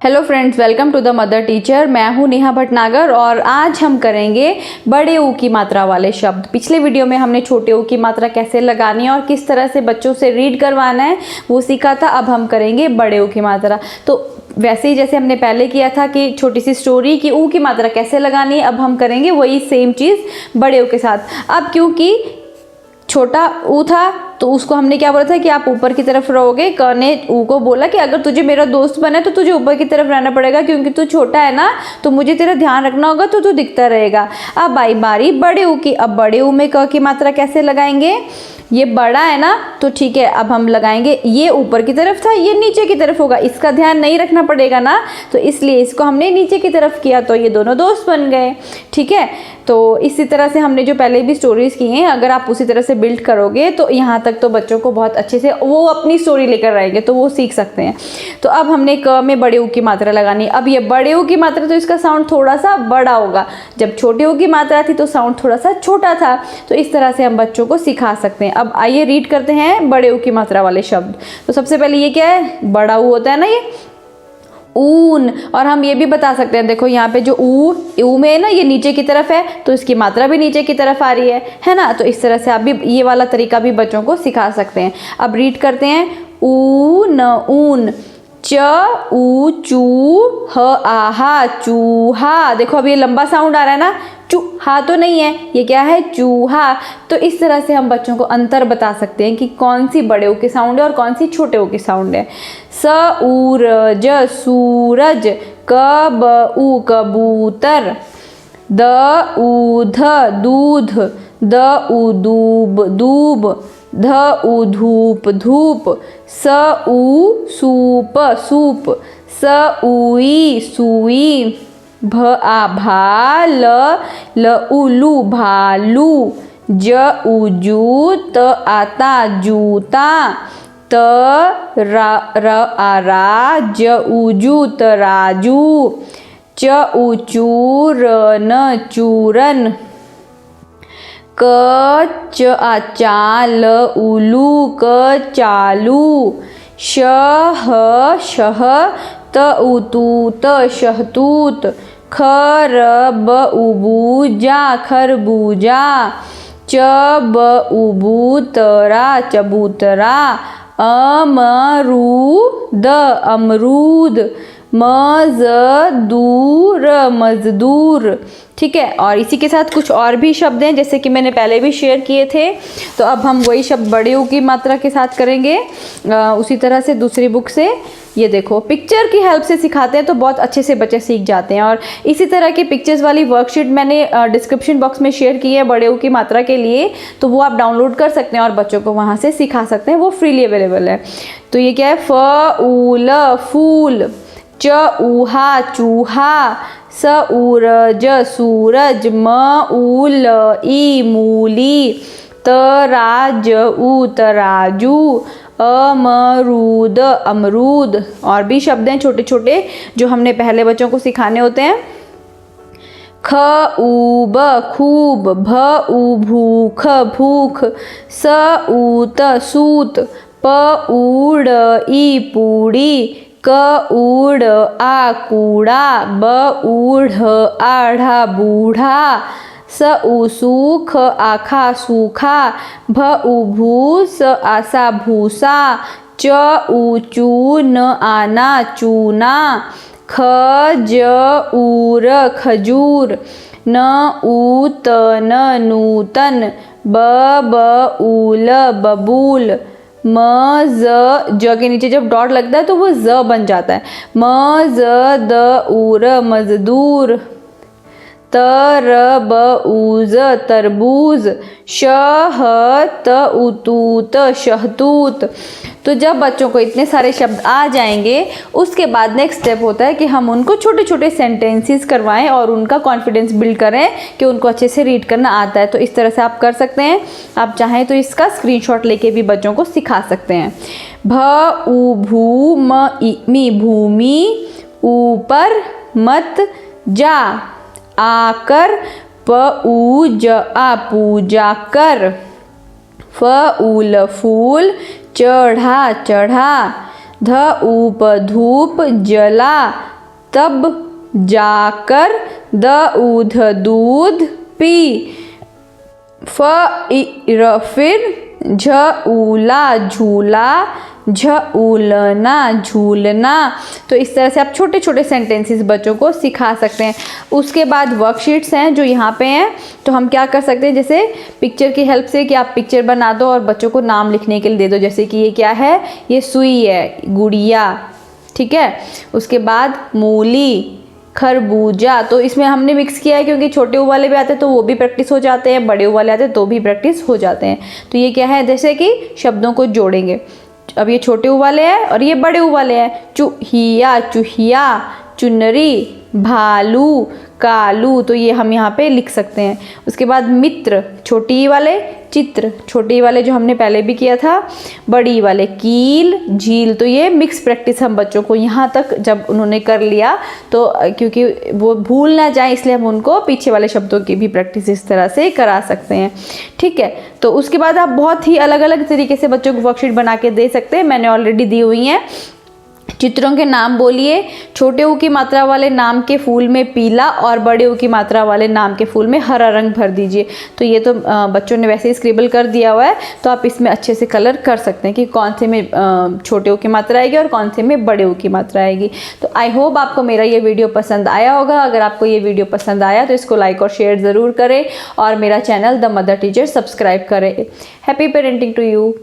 Hello friends, welcome to the mother teacher. मैं हूं नेहा भटनागर और आज हम करेंगे बड़े ऊ की मात्रा वाले शब्द। पिछले वीडियो में हमने छोटे ऊ की मात्रा कैसे लगानी है और किस तरह से बच्चों से रीड करवाना है वो सीखा था। अब हम करेंगे बड़े ऊ की मात्रा। तो वैसे ही जैसे हमने पहले किया था कि छोटी सी स्टोरी की ऊ की मात्रा कैसे लगानी है, अब हम करेंगे वही सेम चीज़ बड़े ऊ के साथ। अब क्योंकि छोटा ऊ था तो उसको हमने क्या बोला था कि आप ऊपर की तरफ रहोगे। क ने ऊ को बोला कि अगर तुझे मेरा दोस्त बना है तो तुझे ऊपर की तरफ रहना पड़ेगा, क्योंकि तू छोटा है ना, तो मुझे तेरा ध्यान रखना होगा, तो तू दिखता रहेगा। अब आई बारी बड़े ऊ की। अब बड़े ऊ में क की मात्रा कैसे लगाएंगे? ये बड़ा है ना, तो ठीक है, अब हम लगाएंगे। ये ऊपर की तरफ था, ये नीचे की तरफ होगा, इसका ध्यान नहीं रखना पड़ेगा ना, तो इसलिए इसको हमने नीचे की तरफ किया, तो ये दोनों दोस्त बन गए। ठीक है, तो इसी तरह से हमने जो पहले भी स्टोरीज की हैं, अगर आप उसी तरह से बिल्ड करोगे तो यहाँ तक तो बच्चों को बहुत अच्छे से वो अपनी स्टोरी लेकर आएंगे, तो वो सीख सकते हैं। तो अब हमने क में बड़े ऊ की मात्रा लगानी। अब ये बड़े ऊ की मात्रा, तो इसका साउंड थोड़ा सा बड़ा होगा। जब छोटे ऊ की मात्रा थी तो साउंड थोड़ा सा छोटा था। तो इस तरह से हम बच्चों को सिखा सकते हैं। अब आइए रीड करते हैं बड़े ऊ की मात्रा वाले शब्द। तो सबसे पहले ये क्या है? बड़ा ऊ होता है ना, ये ऊन। और हम ये भी बता सकते हैं, देखो यहाँ पे जो ऊ में है ना, ये नीचे की तरफ है, तो इसकी मात्रा भी नीचे की तरफ आ रही है ना। तो इस तरह से आप भी ये वाला तरीका भी बच्चों को सिखा सकते हैं। अब रीड करते हैं। ऊन ऊन, च ऊ चू ह आहा चूहा। देखो अब ये लंबा साउंड आ रहा है ना, चूहा तो नहीं है, ये क्या है? चूहा। तो इस तरह से हम बच्चों को अंतर बता सकते हैं कि कौन सी बड़े ऊ की साउंड है और कौन सी छोटे ऊ की साउंड है। सूरज सूरज, क ऊ कबूतर, द ऊ ध दूध, द ऊ दूब दूब, ध ऊ धूप धूप, स ऊ सूप सूप, स ऊई सुई, भ आ भा, ल उलू भालू, ज उ जू, त आता जूता, त र आ रा, ज उ जू तराजू, च उ चू, र न चूरन, क च आ चा, ल उलू क चालू, श ह शह, त उ तूत शहतूत, ख र ब उ बू जा खरबूजा, च ब उ बू तरा चबूतरा, अमरूद अमरूद, म ज दूर मजदूर। ठीक है, और इसी के साथ कुछ और भी शब्द हैं जैसे कि मैंने पहले भी शेयर किए थे। तो अब हम वही शब्द बड़े ऊ की मात्रा के साथ करेंगे उसी तरह से दूसरी बुक से। ये देखो, पिक्चर की हेल्प से सिखाते हैं तो बहुत अच्छे से बच्चे सीख जाते हैं। और इसी तरह की पिक्चर्स वाली वर्कशीट मैंने डिस्क्रिप्शन बॉक्स में शेयर की है बड़े ऊ की मात्रा के लिए, तो वो आप डाउनलोड कर सकते हैं और बच्चों को वहाँ से सिखा सकते हैं, वो फ्रीली अवेलेबल है। तो ये क्या है? फ ऊ ल फूल, च ऊहा चूहा, स ऊरज सूरज, म ऊ ल ई मूली, त राज ऊ तराजू, अमरूद अमरूद। और भी शब्द हैं छोटे छोटे जो हमने पहले बच्चों को सिखाने होते हैं। ख ऊ ब खूब, भ ऊ भूख भूख, स ऊ त सूत, प ऊ ड़ ई पूड़ी, क ऊड़ आ कूड़ा, ब ऊढ़ आढ़ा बूढ़ा, स ऊ सूख आखा सूखा, भ ऊ भूस आसा भूसा, च ऊ चू न आना चूना, ख ज ऊर खजूर, न ऊ त न नूतन, ब ऊल बबूल, म ज के नीचे जब डॉट लगता है तो वो ज बन जाता है। म ज द ऊर मजदूर, त र ब ऊज तरबूज, श ह त उ तूत शहतूत। तो जब बच्चों को इतने सारे शब्द आ जाएंगे, उसके बाद नेक्स्ट स्टेप होता है कि हम उनको छोटे छोटे सेंटेंसेस करवाएं और उनका कॉन्फिडेंस बिल्ड करें कि उनको अच्छे से रीड करना आता है। तो इस तरह से आप कर सकते हैं। आप चाहें तो इसका स्क्रीनशॉट लेके भी बच्चों को सिखा सकते हैं। भ ऊ भू म मी भूमि, ऊपर मत जा, आकर, प ऊ ज आ पूजा कर, फ ऊल फूल, चढ़ा चढ़ा, ध ऊप धूप जला तब जाकर, द ऊध दूध पी, फ इर फिर, झ ऊला झूला, झ उलना झूलना। तो इस तरह से आप छोटे छोटे सेंटेंसेस बच्चों को सिखा सकते हैं। उसके बाद वर्कशीट्स हैं जो यहाँ पे हैं, तो हम क्या कर सकते हैं, जैसे पिक्चर की हेल्प से कि आप पिक्चर बना दो और बच्चों को नाम लिखने के लिए दे दो। जैसे कि ये क्या है, ये सुई है, गुड़िया, ठीक है। उसके बाद मूली, खरबूजा। तो इसमें हमने मिक्स किया है क्योंकि छोटे ऊ वाले भी आते हैं तो वो भी प्रैक्टिस हो जाते हैं, बड़े ऊ वाले आते हैं तो भी प्रैक्टिस हो जाते हैं। तो ये क्या है, जैसे कि शब्दों को जोड़ेंगे। अब ये छोटे ऊ वाले हैं और ये बड़े ऊ वाले हैं। चूहिया, चूहिया, चुनरी, भालू, कालू। तो ये हम यहाँ पे लिख सकते हैं। उसके बाद मित्र, छोटी ई वाले, चित्र, छोटी ई वाले जो हमने पहले भी किया था, बड़ी ई वाले, कील, झील। तो ये मिक्स प्रैक्टिस हम बच्चों को यहाँ तक जब उन्होंने कर लिया तो क्योंकि वो भूल ना जाए इसलिए हम उनको पीछे वाले शब्दों की भी प्रैक्टिस इस तरह से करा सकते हैं, ठीक है। तो उसके बाद आप बहुत ही अलग अलग तरीके से बच्चों को वर्कशीट बना के दे सकते हैं, मैंने ऑलरेडी दी हुई हैं। चित्रों के नाम बोलिए। छोटे ऊ की मात्रा वाले नाम के फूल में पीला और बड़े ऊ की मात्रा वाले नाम के फूल में हरा रंग भर दीजिए। तो ये तो बच्चों ने वैसे ही स्क्रिबल कर दिया हुआ है, तो आप इसमें अच्छे से कलर कर सकते हैं कि कौन से में छोटे ऊ की मात्रा आएगी और कौन से में बड़े ऊ की मात्रा आएगी। तो आई होप आपको मेरा ये वीडियो पसंद आया होगा। अगर आपको ये वीडियो पसंद आया तो इसको लाइक और शेयर ज़रूर करें और मेरा channel the mother teacher subscribe करें। Happy parenting to you.